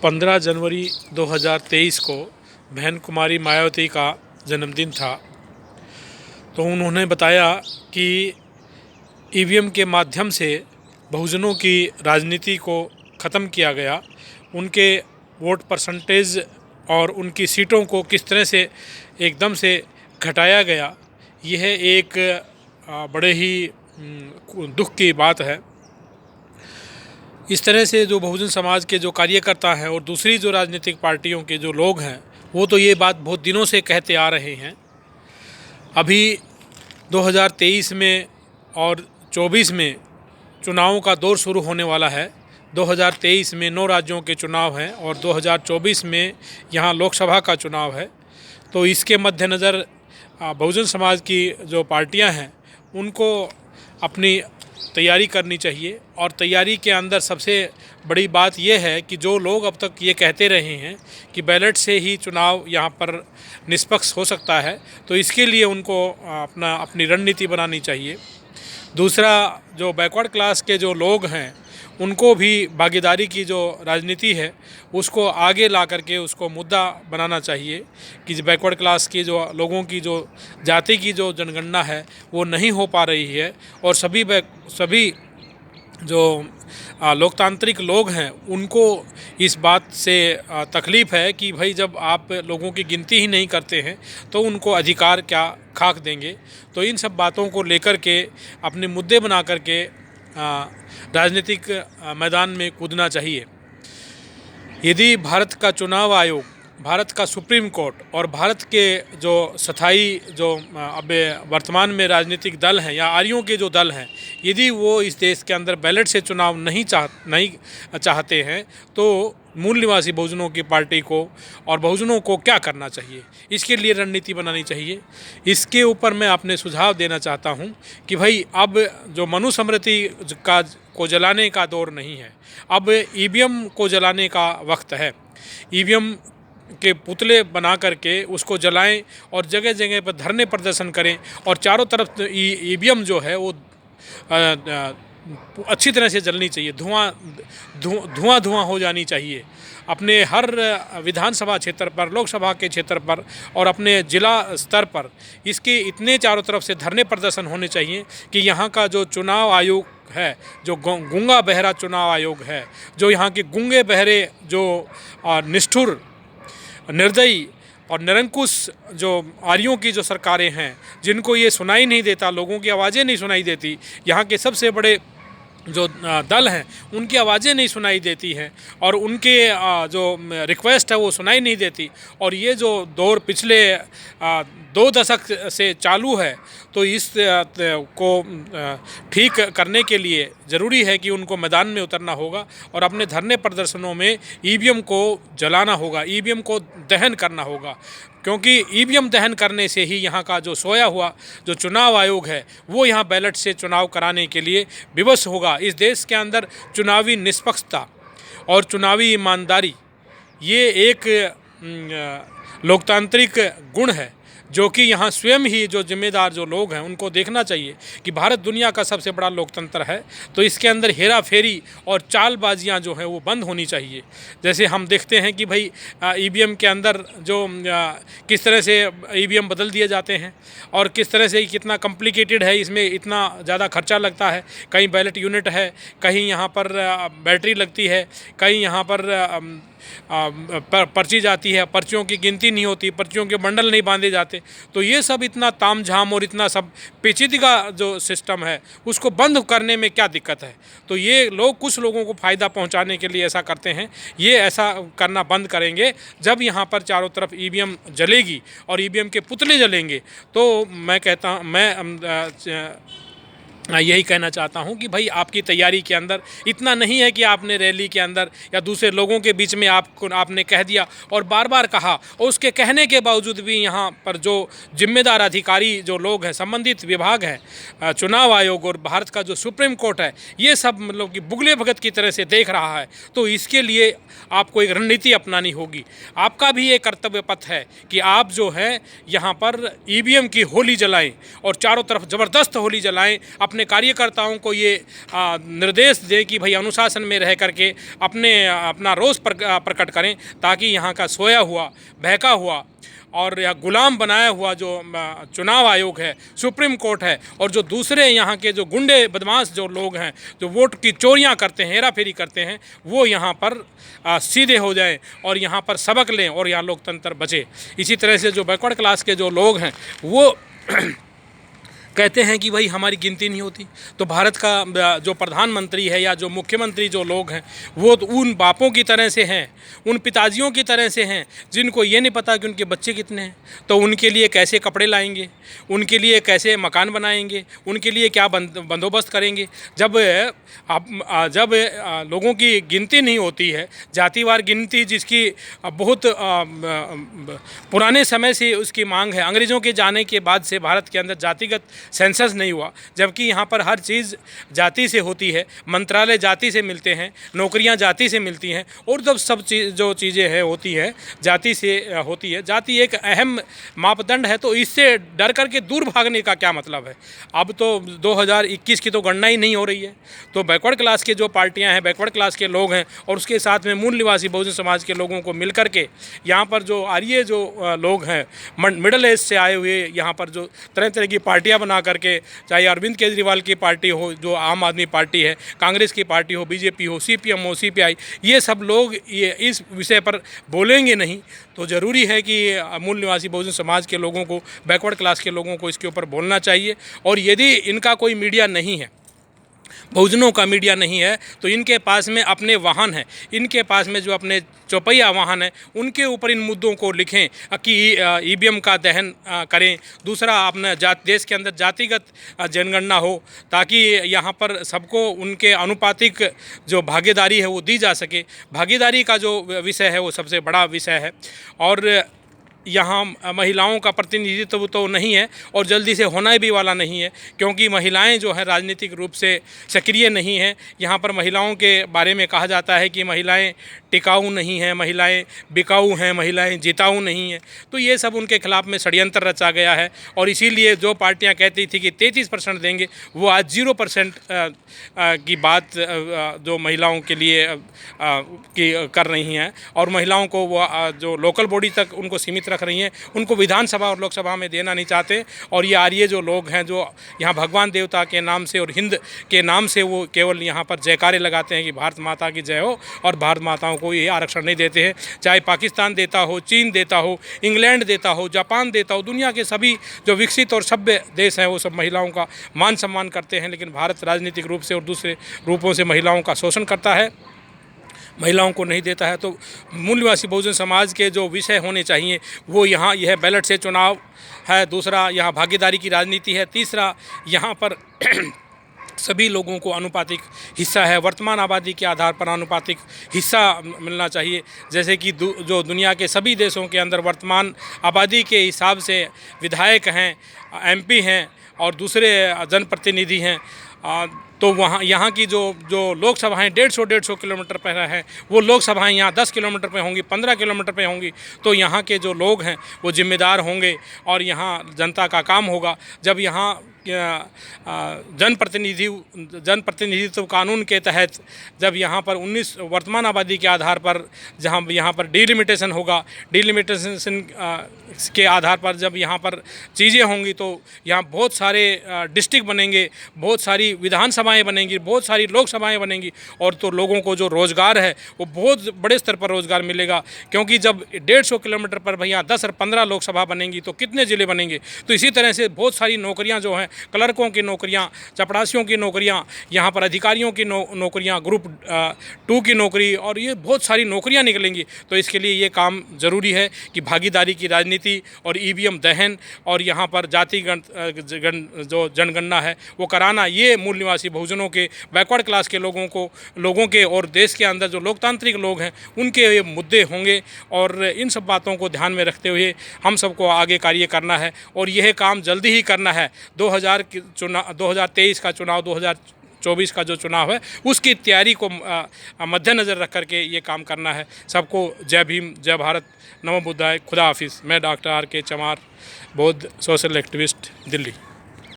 15 जनवरी 2023 को बहन कुमारी मायावती का जन्मदिन था। तो उन्होंने बताया कि ईवीएम के माध्यम से बहुजनों की राजनीति को ख़त्म किया गया, उनके वोट परसेंटेज और उनकी सीटों को किस तरह से एकदम से घटाया गया। यह एक बड़े ही दुख की बात है। इस तरह से जो बहुजन समाज के जो कार्यकर्ता हैं और दूसरी जो राजनीतिक पार्टियों के जो लोग हैं वो तो ये बात बहुत दिनों से कहते आ रहे हैं। अभी 2023 में और 24 में चुनावों का दौर शुरू होने वाला है। 2023 में 9 राज्यों के चुनाव हैं और 2024 में यहाँ लोकसभा का चुनाव है। तो इसके मद्देनज़र बहुजन समाज की जो पार्टियां हैं उनको अपनी तैयारी करनी चाहिए। और तैयारी के अंदर सबसे बड़ी बात यह है कि जो लोग अब तक ये कहते रहे हैं कि बैलेट से ही चुनाव यहाँ पर निष्पक्ष हो सकता है, तो इसके लिए उनको अपनी रणनीति बनानी चाहिए। दूसरा, जो बैकवर्ड क्लास के जो लोग हैं उनको भी भागीदारी की जो राजनीति है उसको आगे ला करके उसको मुद्दा बनाना चाहिए कि बैकवर्ड क्लास की जो लोगों की जो जाति की जो जनगणना है वो नहीं हो पा रही है। और सभी जो लोकतांत्रिक लोग हैं उनको इस बात से तकलीफ़ है कि भाई जब आप लोगों की गिनती ही नहीं करते हैं तो उनको अधिकार क्या खाक देंगे। तो इन सब बातों को लेकर के अपने मुद्दे बना करके राजनीतिक मैदान में कूदना चाहिए। यदि भारत का चुनाव आयोग, भारत का सुप्रीम कोर्ट और भारत के जो स्थायी जो अब वर्तमान में राजनीतिक दल हैं या आर्यों के जो दल हैं, यदि वो इस देश के अंदर बैलेट से चुनाव नहीं चाहते हैं तो मूल निवासी बहुजनों की पार्टी को और बहुजनों को क्या करना चाहिए, इसके लिए रणनीति बनानी चाहिए। इसके ऊपर मैं अपने सुझाव देना चाहता हूं कि भाई अब जो मनुस्मृति को जलाने का दौर नहीं है, अब ईवीएम को जलाने का वक्त है। ईवीएम के पुतले बना करके उसको जलाएं और जगह जगह पर धरने प्रदर्शन करें और चारों तरफ ईवीएम जो है वो अच्छी तरह से जलनी चाहिए, धुआं हो जानी चाहिए। अपने हर विधानसभा क्षेत्र पर, लोकसभा के क्षेत्र पर और अपने ज़िला स्तर पर इसके इतने चारों तरफ से धरने प्रदर्शन होने चाहिए कि यहाँ का जो चुनाव आयोग है, जो गूंगा बहरा चुनाव आयोग है, जो यहाँ के गूंगे बहरे जो निष्ठुर, निर्दयी और निरंकुश जो आर्यों की जो सरकारें हैं, जिनको ये सुनाई नहीं देता, लोगों की आवाज़ें नहीं सुनाई देती, यहाँ के सबसे बड़े जो दल हैं उनकी आवाज़ें नहीं सुनाई देती हैं और उनके जो रिक्वेस्ट है वो सुनाई नहीं देती। और ये जो दौर पिछले 2 दशक से चालू है, तो इस को ठीक करने के लिए ज़रूरी है कि उनको मैदान में उतरना होगा और अपने धरने प्रदर्शनों में ईवीएम को जलाना होगा, ईवीएम को दहन करना होगा। क्योंकि ईवीएम दहन करने से ही यहाँ का जो सोया हुआ जो चुनाव आयोग है वो यहाँ बैलेट से चुनाव कराने के लिए विवश होगा। इस देश के अंदर चुनावी निष्पक्षता और चुनावी ईमानदारी ये एक लोकतांत्रिक गुण है जो कि यहाँ स्वयं ही जो जिम्मेदार जो लोग हैं उनको देखना चाहिए कि भारत दुनिया का सबसे बड़ा लोकतंत्र है, तो इसके अंदर हेरा फेरी और चालबाजियाँ जो हैं वो बंद होनी चाहिए। जैसे हम देखते हैं कि भाई ईवीएम के अंदर जो किस तरह से ईवीएम बदल दिए जाते हैं और किस तरह से कितना कॉम्प्लिकेटेड है, इसमें इतना ज़्यादा खर्चा लगता है। कहीं बैलेट यूनिट है, कहीं यहाँ पर बैटरी लगती है, कहीं यहाँ पर पर्ची जाती है, पर्चियों की गिनती नहीं होती, पर्चियों के बंडल नहीं बांधे जाते। तो ये सब इतना तामझाम और इतना सब पेचीदगी जो सिस्टम है उसको बंद करने में क्या दिक्कत है। तो ये लोग कुछ लोगों को फ़ायदा पहुंचाने के लिए ऐसा करते हैं। ये ऐसा करना बंद करेंगे जब यहाँ पर चारों तरफ ईवीएम जलेगी और ईवीएम के पुतले जलेंगे। तो मैं यही कहना चाहता हूं कि भाई आपकी तैयारी के अंदर इतना नहीं है कि आपने रैली के अंदर या दूसरे लोगों के बीच में आपने कह दिया और बार बार कहा, और उसके कहने के बावजूद भी यहाँ पर जो जिम्मेदार अधिकारी जो लोग हैं, संबंधित विभाग है, चुनाव आयोग और भारत का जो सुप्रीम कोर्ट है, ये सब मतलब कि बुगले भगत की तरह से देख रहा है। तो इसके लिए आपको एक रणनीति अपनानी होगी। आपका भी एक कर्तव्य पथ है कि आप जो है यहाँ पर ईवीएम की होली जलाएं और चारों तरफ ज़बरदस्त होली जलाएं, अपने अपने कार्यकर्ताओं को ये निर्देश दें कि भाई अनुशासन में रह करके अपना रोष प्रकट करें, ताकि यहाँ का सोया हुआ, बहका हुआ और या गुलाम बनाया हुआ जो चुनाव आयोग है, सुप्रीम कोर्ट है, और जो दूसरे यहाँ के जो गुंडे बदमाश जो लोग हैं, जो वोट की चोरियां करते हैं, हेरा फेरी करते हैं, वो यहाँ पर सीधे हो जाएं और यहाँ पर सबक लें और यहाँ लोकतंत्र बचे। इसी तरह से जो बैकवर्ड क्लास के जो लोग हैं वो कहते हैं कि भाई हमारी गिनती नहीं होती। तो भारत का जो प्रधानमंत्री है या जो मुख्यमंत्री जो लोग हैं वो तो उन बापों की तरह से हैं, उन पिताजियों की तरह से हैं जिनको ये नहीं पता कि उनके बच्चे कितने हैं, तो उनके लिए कैसे कपड़े लाएंगे, उनके लिए कैसे मकान बनाएंगे, उनके लिए क्या बंदोबस्त करेंगे। जब लोगों की गिनती नहीं होती है, जातिवार गिनती जिसकी बहुत पुराने समय से उसकी मांग है, अंग्रेज़ों के जाने के बाद से भारत के अंदर जातिगत सेंसस नहीं हुआ, जबकि यहाँ पर हर चीज़ जाति से होती है, मंत्रालय जाति से मिलते हैं, नौकरियाँ जाति से मिलती हैं, और जब सब जो चीज़ें हैं होती है जाति से होती है। जाति एक अहम मापदंड है, तो इससे डर करके दूर भागने का क्या मतलब है। अब तो 2021 की तो गणना ही नहीं हो रही है, तो बैकवर्ड क्लास के जो पार्टियाँ हैं, बैकवर्ड क्लास के लोग हैं, और उसके साथ में मूल निवासी बहुजन समाज के लोगों को मिल करके यहाँ पर जो आर्य जो लोग हैं, मिडिल एज से आए हुए, यहाँ पर जो तरह तरह की पार्टियाँ बना करके, चाहे अरविंद केजरीवाल की पार्टी हो, जो आम आदमी पार्टी है, कांग्रेस की पार्टी हो, बीजेपी हो, सीपीएम हो, सीपीआई, ये सब लोग ये इस विषय पर बोलेंगे नहीं। तो ज़रूरी है कि मूल निवासी बहुजन समाज के लोगों को, बैकवर्ड क्लास के लोगों को इसके ऊपर बोलना चाहिए। और यदि इनका कोई मीडिया नहीं है, बहुजनों का मीडिया नहीं है, तो इनके पास में अपने वाहन हैं, इनके पास में जो अपने चौपहिया वाहन है, उनके ऊपर इन मुद्दों को लिखें कि ईवीएम का दहन करें। दूसरा, अपने देश के अंदर जातिगत जनगणना हो, ताकि यहाँ पर सबको उनके अनुपातिक जो भागीदारी है वो दी जा सके। भागीदारी का जो विषय है वो सबसे बड़ा विषय है, और यहाँ महिलाओं का प्रतिनिधित्व तो नहीं है और जल्दी से होना भी वाला नहीं है, क्योंकि महिलाएं जो है राजनीतिक रूप से सक्रिय नहीं हैं। यहाँ पर महिलाओं के बारे में कहा जाता है कि महिलाएं टिकाऊ नहीं हैं, महिलाएं बिकाऊ हैं, महिलाएं जिताऊ नहीं हैं। तो ये सब उनके खिलाफ में षड्यंत्र रचा गया है, और इसीलिए जो पार्टियां कहती थी कि 33% देंगे, वो आज 0% की बात जो महिलाओं के लिए कर रही हैं, और महिलाओं को वो जो लोकल बॉडी तक उनको सीमित रख रही हैं, उनको विधानसभा और लोकसभा में देना नहीं चाहते। और ये आर्य जो लोग हैं, जो यहाँ भगवान देवता के नाम से और हिंद के नाम से वो केवल यहाँ पर जयकारे लगाते हैं कि भारत माता की जय हो, और भारत माताओं को ये आरक्षण नहीं देते हैं। चाहे पाकिस्तान देता हो, चीन देता हो, इंग्लैंड देता हो, जापान देता हो, दुनिया के सभी जो विकसित और सभ्य देश हैं वो सब महिलाओं का मान सम्मान करते हैं, लेकिन भारत राजनीतिक रूप से और दूसरे रूपों से महिलाओं का शोषण करता है, महिलाओं को नहीं देता है। तो मूल निवासी बहुजन समाज के जो विषय होने चाहिए वो यहाँ यह बैलेट से चुनाव है, दूसरा यहाँ भागीदारी की राजनीति है, तीसरा यहाँ पर सभी लोगों को अनुपातिक हिस्सा है, वर्तमान आबादी के आधार पर अनुपातिक हिस्सा मिलना चाहिए। जैसे कि जो दुनिया के सभी देशों के अंदर वर्तमान आबादी के हिसाब से विधायक हैं, एमपी हैं और दूसरे जनप्रतिनिधि हैं, तो वहाँ यहाँ की जो लोकसभाएँ 150 किलोमीटर पर हैं, वो लोकसभाएँ यहाँ 10 किलोमीटर पे होंगी, 15 किलोमीटर पे होंगी। तो यहाँ के जो लोग हैं वो जिम्मेदार होंगे और यहाँ जनता का काम होगा। जब यहाँ जनप्रतिनिधित्व कानून के तहत जब यहाँ पर 19 वर्तमान आबादी के आधार पर जहाँ यहाँ पर डिलिमिटेशन होगा, डिलिमिटेशन के आधार पर जब यहाँ पर चीज़ें होंगी, तो यहाँ बहुत सारे डिस्ट्रिक्ट बनेंगे, बहुत सारी विधानसभाएं बनेंगी, बहुत सारी लोकसभाएं बनेंगी, और तो लोगों को जो रोज़गार है वो बहुत बड़े स्तर पर रोज़गार मिलेगा। क्योंकि जब 150 किलोमीटर पर भैया 10 और 15 लोकसभा बनेंगी तो कितने ज़िले बनेंगे। तो इसी तरह से बहुत सारी नौकरियाँ जो हैं, क्लर्कों की नौकरियां, चपरासियों की नौकरियां, यहाँ पर अधिकारियों की नौकरियां, ग्रुप 2 की नौकरी, और ये बहुत सारी नौकरियां निकलेंगी। तो इसके लिए ये काम ज़रूरी है कि भागीदारी की राजनीति और ईवीएम दहन और यहाँ पर जो जनगणना है वो कराना, ये मूल निवासी बहुजनों के, बैकवर्ड क्लास के लोगों के और देश के अंदर जो लोकतांत्रिक लोग हैं उनके ये मुद्दे होंगे। और इन सब बातों को ध्यान में रखते हुए हम सबको आगे कार्य करना है, और यह काम जल्दी ही करना है। 2023 का चुनाव, 2024 का जो चुनाव है उसकी तैयारी को मद्देनज़र रख करके ये काम करना है। सबको जय भीम, जय भारत, नमो बुद्धाय, खुदा हाफिज़। मैं डॉक्टर आर के चमार, बौद्ध सोशल एक्टिविस्ट, दिल्ली।